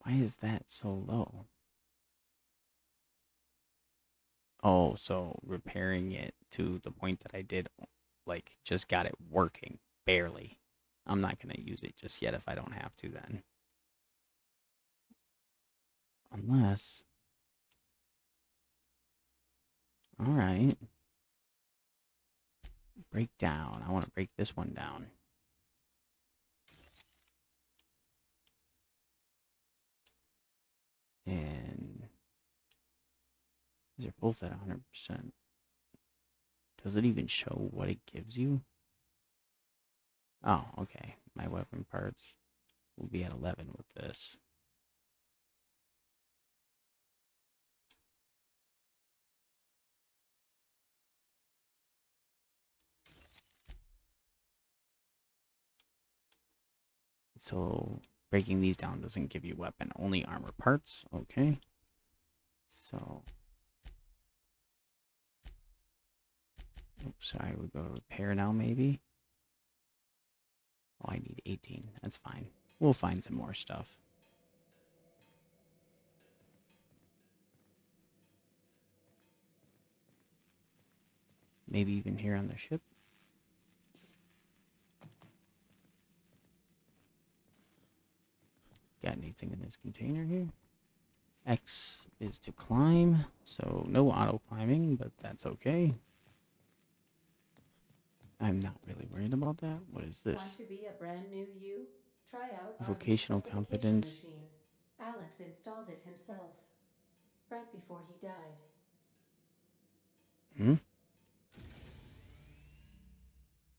Why is that so low? Oh, so repairing it to the point that I did, like, just got it working, barely. I'm not going to use it just yet if I don't have to then. Unless... Alright. Break down. I want to break this one down. And... These are both at 100%. Does it even show what it gives you? Oh, okay. My weapon parts will be at 11 with this. So breaking these down doesn't give you weapon, only armor parts. Okay. So, oops, sorry, we go to repair now maybe. Oh, I need 18. That's fine. We'll find some more stuff. Maybe even here on the ship. Got anything in this container here? X is to climb, so no auto climbing, but that's okay. I'm not really worried about that. What is Want this? to be a brand new you? Try out our Vocational specification competence. machine. Alex installed it himself, right before he died. Hmm?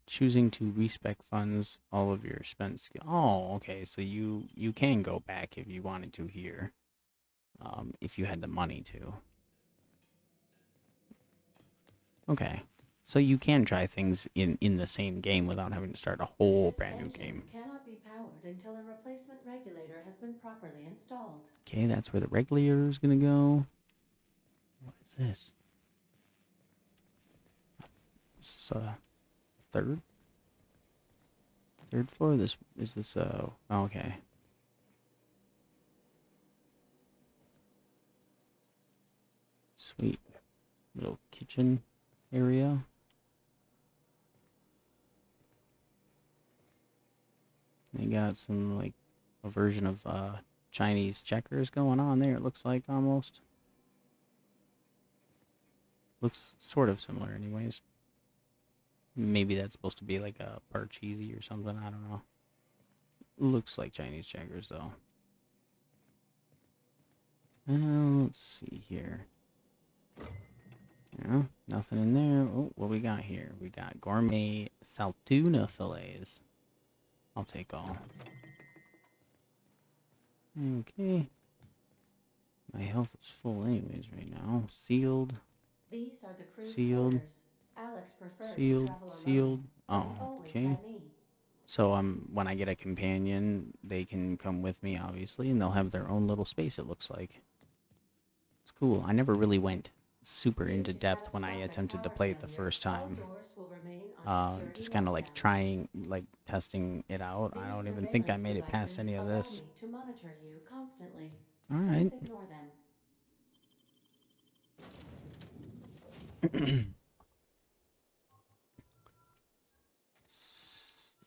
Choosing to respec funds all of your spent skill. Oh, okay. So you can go back if you wanted to here, if you had the money to. Okay, so you can try things in the same game without having to start a The whole ship's brand new engines game. cannot be powered until a replacement regulator has been properly installed. Okay, that's where the regulator is gonna go. What is this? Is this a third Third floor. This is this. Okay. Sweet. Little kitchen area. They got some like a version of Chinese checkers going on there. It looks like almost. Looks sort of similar, anyways. Maybe that's supposed to be like a parcheesi or something. I don't know. Looks like Chinese checkers though. Let's see here. Yeah, nothing in there. Oh, what we got here? We got gourmet saltuna fillets. I'll take all. Okay. My health is full anyways right now. Sealed. These are the crew's Sealed. quarters. Alex preferred to Sealed. travel alone, Sealed. but Oh, he always okay. had me. So when I get a companion, they can come with me, obviously, and they'll have their own little space, it looks like. It's cool. I never really went super Due into to depth when I catastrophic attempted to power play it the failure, first all time. doors will remain on security Just kind of like lockdown. trying, like testing it out. I These don't even think I surveillance made it past devices any of allow this. me to monitor you constantly. All Please right. ignore them.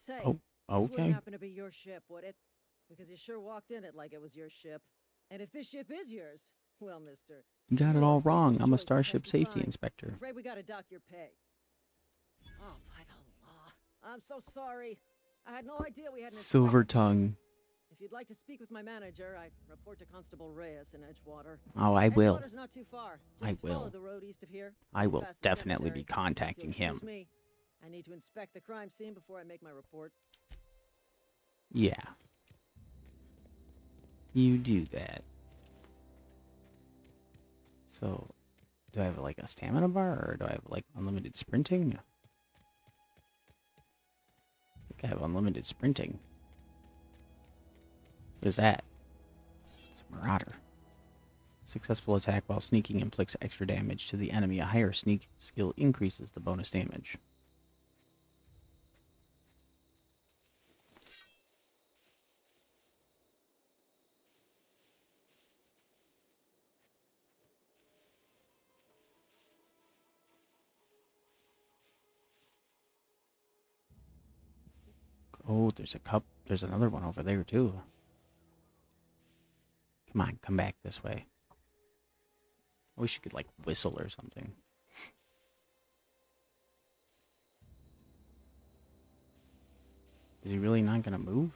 Say, Oh, this wouldn't okay. happen to be your ship, would it? Because you sure walked in it like it was your ship. And if this ship is yours, well, mister, You got it you all must make wrong. some I'm a choices Starship hefty Safety fine. Inspector. I'm afraid we gotta dock your pay. Oh, by the law. I'm so sorry. I had no idea we had an Silver inspector. tongue. If you'd like to speak with my manager, I report to Constable Reyes in Edgewater. Oh, I will. Edgewater's not too far. I Just follow will. the road east of here. I will Past the definitely be cemetery. contacting If you'll him. excuse me, I need to inspect the crime scene before I make my report. Yeah. You do that. So, do I have like a stamina bar or do I have like unlimited sprinting? I think I have unlimited sprinting. What is that? It's a marauder. Successful attack while sneaking inflicts extra damage to the enemy. A higher sneak skill increases the bonus damage. Oh, there's a cup. There's another one over there, too. Come on, come back this way. I wish you could, like, whistle or something. Is he really not gonna move?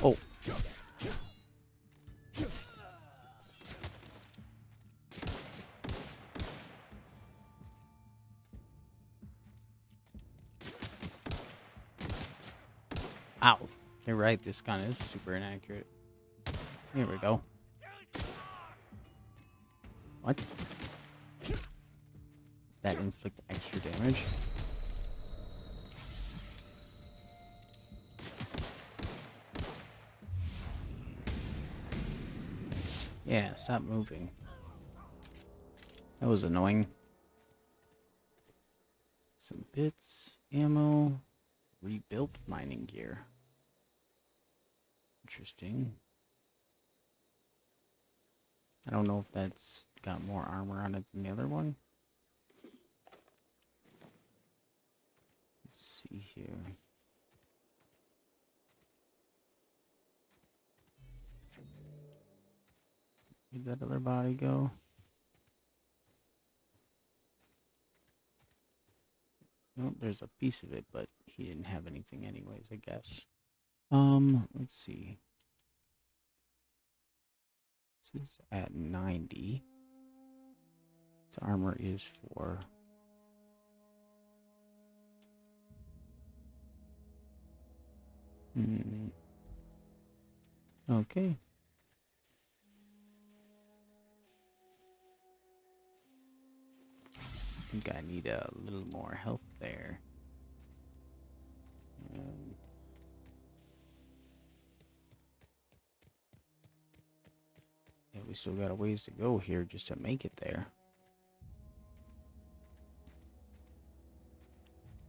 Oh. Ow. You're right, this gun is super inaccurate. Here we go. What? That inflict extra damage? Yeah, stop moving. That was annoying. Some bits, ammo, rebuilt mining gear. Interesting. I don't know if that's got more armor on it than the other one. Let's see here. Where'd that other body go? Nope, there's a piece of it, but he didn't have anything anyways, I guess. Let's see. This is at 90. Its armor is for... Okay. I think I need a little more health there. we still got a ways to go here just to make it there.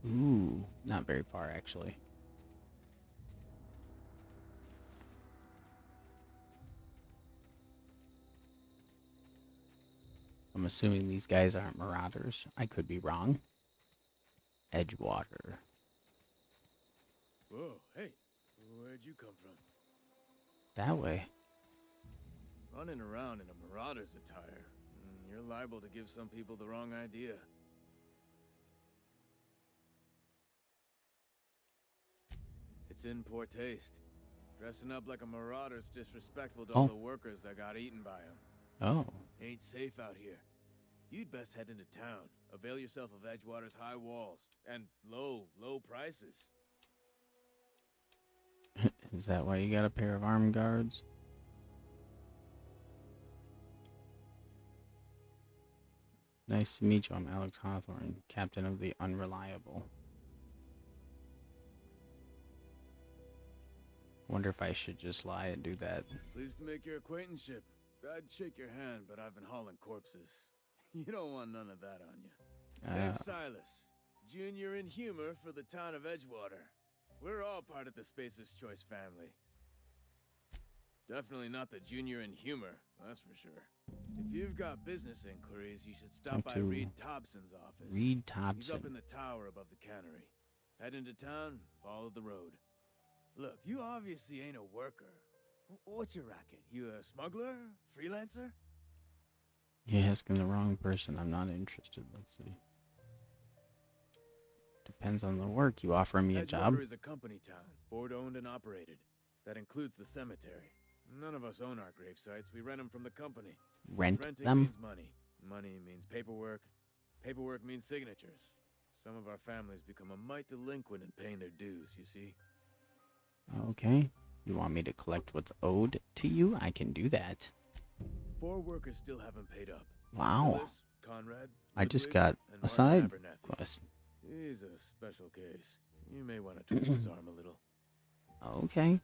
Ooh, not very far actually. I'm assuming these guys aren't marauders. I could be wrong. Edgewater. Whoa, hey, where'd you come from? That way. Running around in a marauder's attire. You're liable to give some people the wrong idea. It's in poor taste. Dressing up like a marauder's disrespectful to all the workers that got eaten by him. Oh. Ain't safe out here. You'd best head into town. Avail yourself of Edgewater's high walls and low prices. Is that why you got a pair of armed guards? Nice to meet you. I'm Alex Hawthorne, captain of the Unreliable. Wonder if I should just lie and do that. Pleased to make your acquaintanceship. I'd shake your hand, but I've been hauling corpses. You don't want none of that on you. Dave Silas, junior in humor for the town of Edgewater. We're all part of the Spacer's Choice family. Definitely not the junior in humor, that's for sure. If you've got business inquiries, you should stop by Reed Thompson's office. Reed Thompson. He's up in the tower above the cannery. Head into town, follow the road. Look, you obviously ain't a worker. What's your racket? You a smuggler? Freelancer? You're asking the wrong person. I'm not interested. Let's see. Depends on the work. You offer me a job? Edgewater is a company town, board-owned and operated. That includes the cemetery. None of us own our grave sites. We rent them from the company. Rent Renting them? means money. Money means paperwork. Paperwork means signatures. Some of our families become a mite delinquent in paying their dues, you see. Okay. You want me to collect what's owed to you? I can do that. 4 workers still haven't paid up. Wow. Phyllis, Conrad, I just Ludwig, got and a Martin side Abernathy. quest. He's a special case. You may want to twist his arm a little. Okay.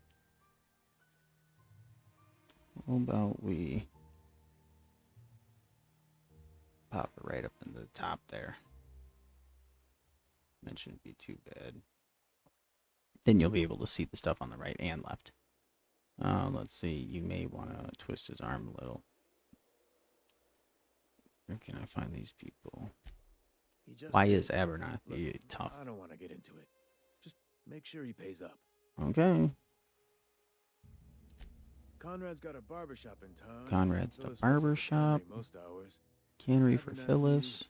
How about we pop it right up into the top there? That shouldn't be too bad. Then you'll be able to see the stuff on the right and left. Let's see. You may want to twist his arm a little. Where can I find these people? Why is Abernathy tough? I don't want to get into it. Just make sure he pays up. Okay. Conrad's got a barbershop in town. Conrad's the Phyllis works at barbershop. cannery most hours. Cannery for Abernathy- Phyllis.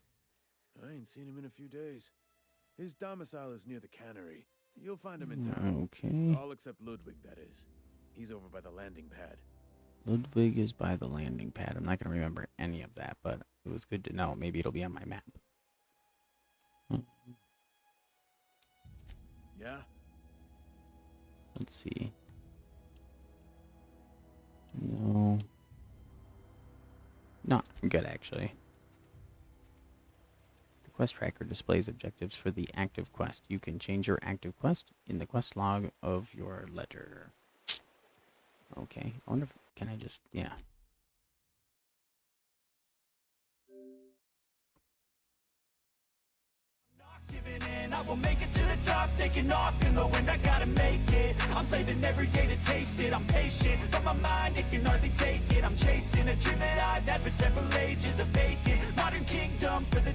I ain't seen him in a few days. His domicile is near the cannery. You'll find him in town. Okay. All except Ludwig, that is. He's over by the landing pad. Ludwig is by the landing pad. I'm not going to remember any of that, but it was good to know. Maybe it'll be on my map. Yeah? Let's see. No. No, I'm good actually. The quest tracker displays objectives for the active quest. You can change your active quest in the quest log of your ledger. Okay. I wonder if can I just Giving in, I will make it to the top, taking off in the wind, I gotta make it. I'm saving every day to taste it, I'm patient, but my mind, it can hardly take it. I'm chasing a dream that I've had for several ages, a vacant modern kingdom for the